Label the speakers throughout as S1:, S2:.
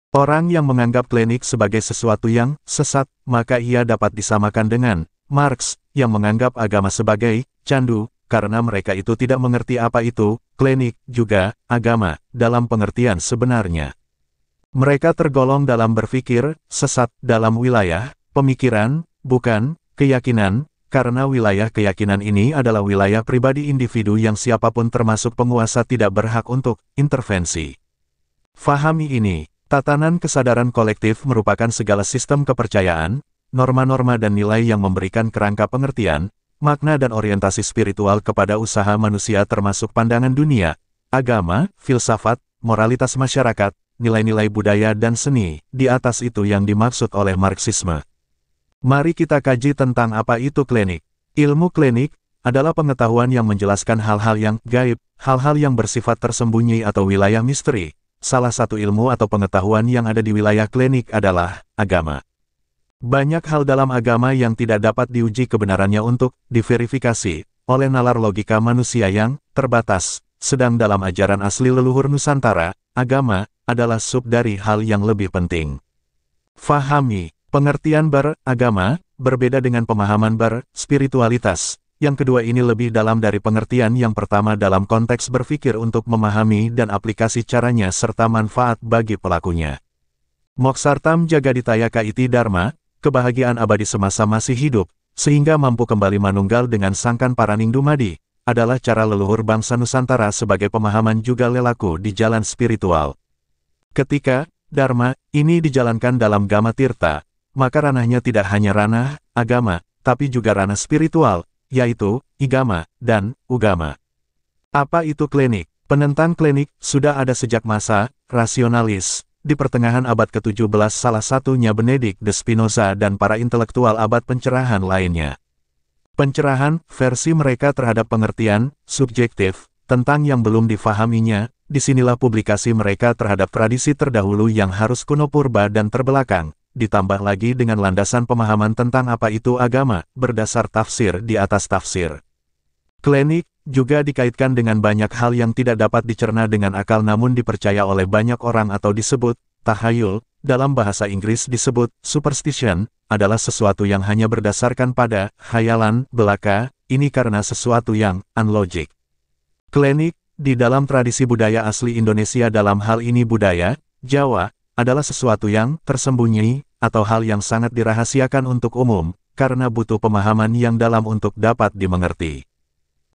S1: Orang yang menganggap klinik sebagai sesuatu yang sesat, maka ia dapat disamakan dengan Marx, yang menganggap agama sebagai candu, karena mereka itu tidak mengerti apa itu klinik, juga agama, dalam pengertian sebenarnya. Mereka tergolong dalam berpikir sesat dalam wilayah pemikiran, bukan keyakinan, karena wilayah keyakinan ini adalah wilayah pribadi individu yang siapapun termasuk penguasa tidak berhak untuk intervensi. Fahami ini. Tatanan kesadaran kolektif merupakan segala sistem kepercayaan, norma-norma dan nilai yang memberikan kerangka pengertian, makna dan orientasi spiritual kepada usaha manusia termasuk pandangan dunia, agama, filsafat, moralitas masyarakat, nilai-nilai budaya dan seni, di atas itu yang dimaksud oleh Marxisme. Mari kita kaji tentang apa itu klinik. Ilmu klinik adalah pengetahuan yang menjelaskan hal-hal yang gaib, hal-hal yang bersifat tersembunyi atau wilayah misteri. Salah satu ilmu atau pengetahuan yang ada di wilayah klinik adalah agama. Banyak hal dalam agama yang tidak dapat diuji kebenarannya untuk diverifikasi oleh nalar logika manusia yang terbatas, sedang dalam ajaran asli leluhur Nusantara, agama adalah sub dari hal yang lebih penting. Fahami, pengertian beragama berbeda dengan pemahaman berspiritualitas. Yang kedua ini lebih dalam dari pengertian yang pertama dalam konteks berpikir untuk memahami dan aplikasi caranya serta manfaat bagi pelakunya. Moksartam Jagaditayaka iti Dharma, kebahagiaan abadi semasa masih hidup, sehingga mampu kembali manunggal dengan sangkan paraning dumadi, adalah cara leluhur bangsa Nusantara sebagai pemahaman juga lelaku di jalan spiritual. Ketika Dharma ini dijalankan dalam Gama Tirta, maka ranahnya tidak hanya ranah agama, tapi juga ranah spiritual, yaitu igama dan ugama. Apa itu klinik? Penentang klinik sudah ada sejak masa rasionalis. Di pertengahan abad ke-17 salah satunya Benedict de Spinoza dan para intelektual abad pencerahan lainnya. Pencerahan, versi mereka terhadap pengertian subjektif tentang yang belum difahaminya, disinilah publikasi mereka terhadap tradisi terdahulu yang harus kuno purba dan terbelakang, ditambah lagi dengan landasan pemahaman tentang apa itu agama, berdasar tafsir di atas tafsir. Klinik juga dikaitkan dengan banyak hal yang tidak dapat dicerna dengan akal namun dipercaya oleh banyak orang atau disebut tahayul, dalam bahasa Inggris disebut superstition, adalah sesuatu yang hanya berdasarkan pada khayalan belaka, ini karena sesuatu yang unlogic. Klinik, di dalam tradisi budaya asli Indonesia dalam hal ini budaya Jawa, adalah sesuatu yang tersembunyi, atau hal yang sangat dirahasiakan untuk umum, karena butuh pemahaman yang dalam untuk dapat dimengerti.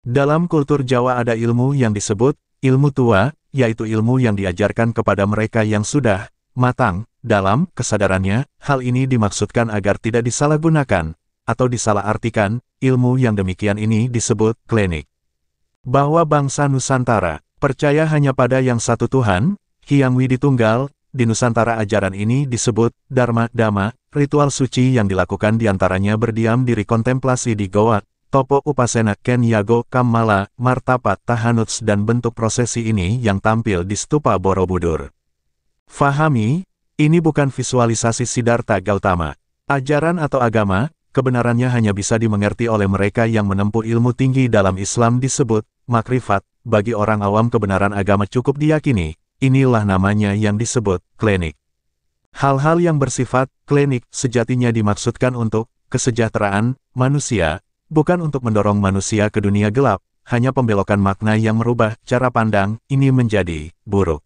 S1: Dalam kultur Jawa ada ilmu yang disebut ilmu tua, yaitu ilmu yang diajarkan kepada mereka yang sudah matang dalam kesadarannya. Hal ini dimaksudkan agar tidak disalahgunakan, atau disalahartikan. Ilmu yang demikian ini disebut klinik. Bahwa bangsa Nusantara percaya hanya pada yang satu Tuhan, Hyang Widitunggal. Di Nusantara ajaran ini disebut Dharma Dhamma, ritual suci yang dilakukan diantaranya berdiam diri kontemplasi di goa, topo upasena ken yago kammala, martapat tahanuts dan bentuk prosesi ini yang tampil di stupa Borobudur. Fahami, ini bukan visualisasi Siddhartha Gautama. Ajaran atau agama, kebenarannya hanya bisa dimengerti oleh mereka yang menempuh ilmu tinggi dalam Islam disebut makrifat, bagi orang awam kebenaran agama cukup diyakini. Inilah namanya yang disebut klinik. Hal-hal yang bersifat klinik sejatinya dimaksudkan untuk kesejahteraan manusia, bukan untuk mendorong manusia ke dunia gelap, hanya pembelokan makna yang merubah cara pandang ini menjadi buruk.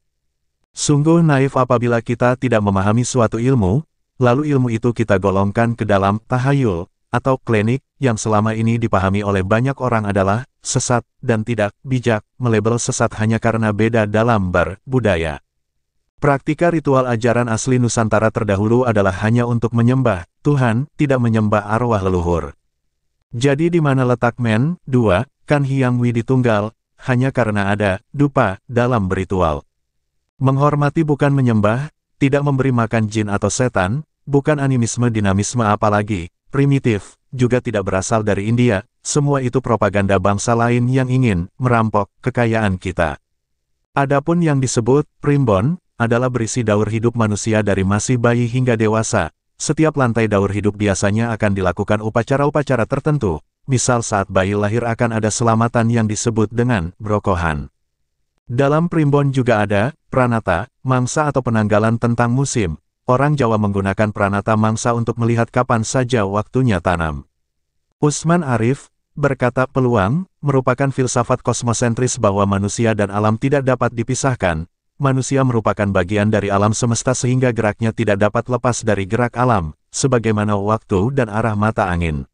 S1: Sungguh naif apabila kita tidak memahami suatu ilmu, lalu ilmu itu kita golongkan ke dalam tahayul, atau klinik, yang selama ini dipahami oleh banyak orang adalah sesat, dan tidak bijak, melabel sesat hanya karena beda dalam berbudaya. Praktika ritual ajaran asli Nusantara terdahulu adalah hanya untuk menyembah Tuhan, tidak menyembah arwah leluhur. Jadi di mana letak men, dua, kan Hyang Widitunggal, hanya karena ada dupa dalam beritual. Menghormati bukan menyembah, tidak memberi makan jin atau setan, bukan animisme dinamisme apalagi primitif, juga tidak berasal dari India, semua itu propaganda bangsa lain yang ingin merampok kekayaan kita. Adapun yang disebut primbon, adalah berisi daur hidup manusia dari masih bayi hingga dewasa. Setiap lantai daur hidup biasanya akan dilakukan upacara-upacara tertentu, misal saat bayi lahir akan ada selamatan yang disebut dengan brokohan. Dalam primbon juga ada pranata, mangsa atau penanggalan tentang musim. Orang Jawa menggunakan pranata mangsa untuk melihat kapan saja waktunya tanam. Usman Arif berkata peluang merupakan filsafat kosmosentris bahwa manusia dan alam tidak dapat dipisahkan. Manusia merupakan bagian dari alam semesta sehingga geraknya tidak dapat lepas dari gerak alam, sebagaimana waktu dan arah mata angin.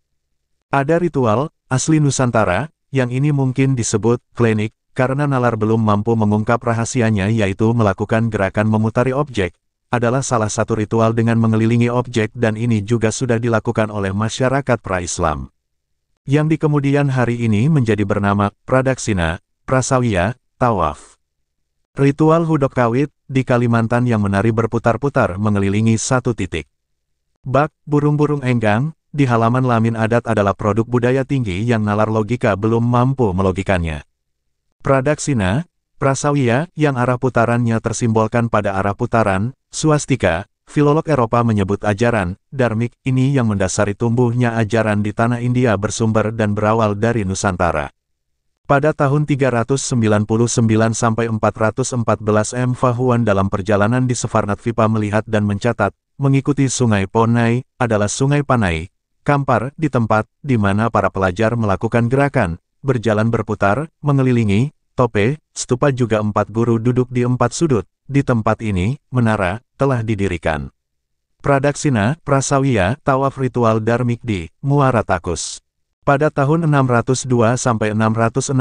S1: Ada ritual asli Nusantara, yang ini mungkin disebut klinik, karena nalar belum mampu mengungkap rahasianya yaitu melakukan gerakan memutari objek, adalah salah satu ritual dengan mengelilingi objek dan ini juga sudah dilakukan oleh masyarakat pra-Islam. Yang di kemudian hari ini menjadi bernama Pradaksina, Prasawiya, Tawaf. Ritual hudok kawit di Kalimantan yang menari berputar-putar mengelilingi satu titik. Bak, burung-burung enggang, di halaman lamin adat adalah produk budaya tinggi yang nalar logika belum mampu melogikannya. Pradaksina, Prasawiya, yang arah putarannya tersimbolkan pada arah putaran, swastika, filolog Eropa menyebut ajaran, dharmik, ini yang mendasari tumbuhnya ajaran di tanah India bersumber dan berawal dari Nusantara. Pada tahun 399 sampai 414 M. Fahuan dalam perjalanan di Savarnatvipa melihat dan mencatat, mengikuti sungai Ponai, adalah sungai Panai, Kampar, di tempat, di mana para pelajar melakukan gerakan, berjalan berputar, mengelilingi, tope, stupa juga 4 guru duduk di 4 sudut, di tempat ini, menara, telah didirikan. Pradaksina, Prasawiya, tawaf ritual dharmik di Muara Takus. Pada tahun 602 sampai 664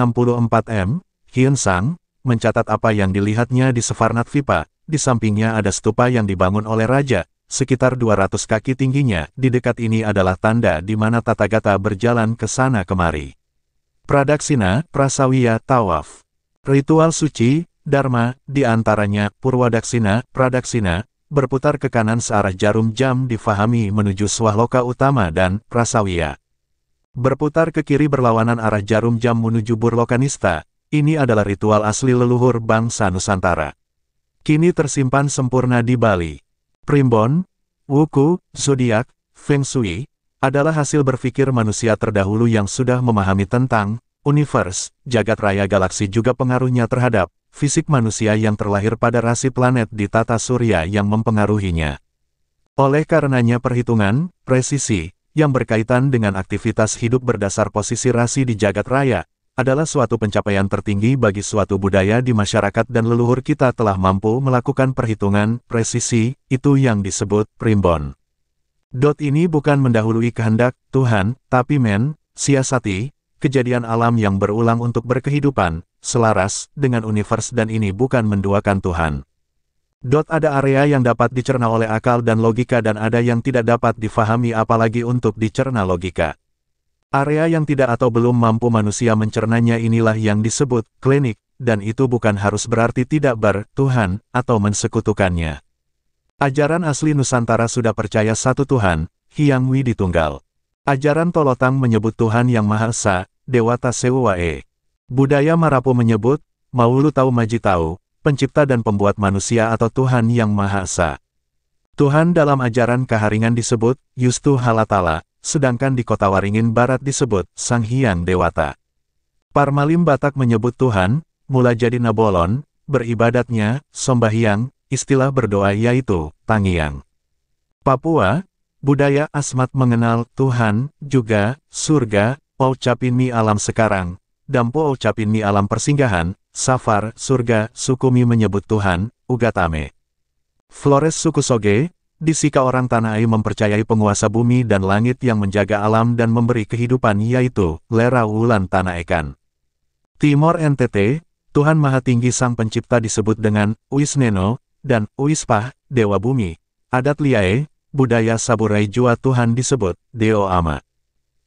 S1: M, Hyun Sang mencatat apa yang dilihatnya di Savarnatvipa. Di sampingnya ada stupa yang dibangun oleh raja, sekitar 200 kaki tingginya. Di dekat ini adalah tanda di mana Tathagata berjalan ke sana kemari. Pradaksina, Prasawiya, tawaf. Ritual suci, dharma, di antaranya Purwadaksina, Pradaksina, berputar ke kanan searah jarum jam difahami menuju Swahloka utama dan Prasawiya. Berputar ke kiri berlawanan arah jarum jam menuju Burlokanista, ini adalah ritual asli leluhur bangsa Nusantara. Kini tersimpan sempurna di Bali. Primbon, Wuku, zodiak, Feng Shui, adalah hasil berpikir manusia terdahulu yang sudah memahami tentang univers, jagat raya galaksi juga pengaruhnya terhadap fisik manusia yang terlahir pada rasi planet di tata surya yang mempengaruhinya. Oleh karenanya perhitungan, presisi, yang berkaitan dengan aktivitas hidup berdasar posisi rasi di jagat raya, adalah suatu pencapaian tertinggi bagi suatu budaya di masyarakat dan leluhur kita telah mampu melakukan perhitungan, presisi, itu yang disebut primbon. Ini bukan mendahului kehendak Tuhan, tapi siasati, kejadian alam yang berulang untuk berkehidupan, selaras, dengan univers dan ini bukan menduakan Tuhan. Ada area yang dapat dicerna oleh akal dan logika dan ada yang tidak dapat difahami apalagi untuk dicerna logika. Area yang tidak atau belum mampu manusia mencernanya inilah yang disebut klinik, dan itu bukan harus berarti tidak ber-Tuhan, atau mensekutukannya. Ajaran asli Nusantara sudah percaya satu Tuhan, Hyang Widi Tunggal. Ajaran Tolotang menyebut Tuhan yang Maha Esa, Dewata Sewuwae. Budaya Marapu menyebut, Maulu Tau Maji Tau, pencipta dan pembuat manusia atau Tuhan yang Maha Esa. Tuhan dalam ajaran Kaharingan disebut, Yustu Halatala, sedangkan di Kota Waringin Barat disebut, Sang Hyang Dewata. Parmalim Batak menyebut Tuhan, mula jadi Nabolon, beribadatnya, Sombahyang, istilah berdoa yaitu, Tangiyang. Papua, budaya Asmat mengenal Tuhan, juga, surga, Aucapin mi alam sekarang, Dampo Aucapin mi alam persinggahan, Safar, surga, Sukumi menyebut Tuhan, Ugatame. Flores suku Soge, di Sika orang Tanah Ai mempercayai penguasa bumi dan langit yang menjaga alam dan memberi kehidupan yaitu, Lera Wulan Tanah Ekan. Timor NTT, Tuhan Maha Tinggi Sang Pencipta disebut dengan, Uisneno, dan Uispah, Dewa Bumi. Adat Liae, budaya Saburai Jua Tuhan disebut, Deo Ama.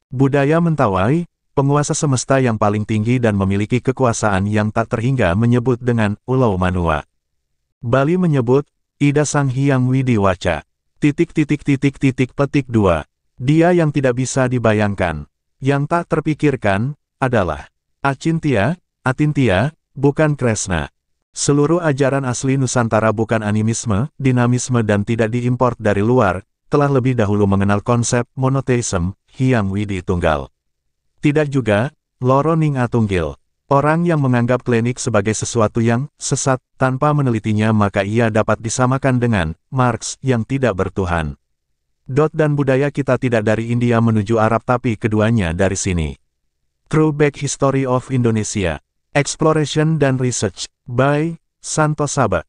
S1: Budaya Mentawai, penguasa semesta yang paling tinggi dan memiliki kekuasaan yang tak terhingga menyebut dengan, Ulau Manua. Bali menyebut, Ida Sang Hyang Widi Waca. Petik 2. Dia yang tidak bisa dibayangkan, yang tak terpikirkan, adalah Acintia, Atintia, bukan Kresna. Seluruh ajaran asli Nusantara bukan animisme, dinamisme dan tidak diimport dari luar, telah lebih dahulu mengenal konsep monoteisme, Hyang Widi Tunggal. Tidak juga, Loro Ning Atunggil. Orang yang menganggap klinik sebagai sesuatu yang sesat tanpa menelitinya maka ia dapat disamakan dengan Marx yang tidak bertuhan. Dan budaya kita tidak dari India menuju Arab tapi keduanya dari sini. Throwback History of Indonesia. Exploration dan Research by Santo Saba.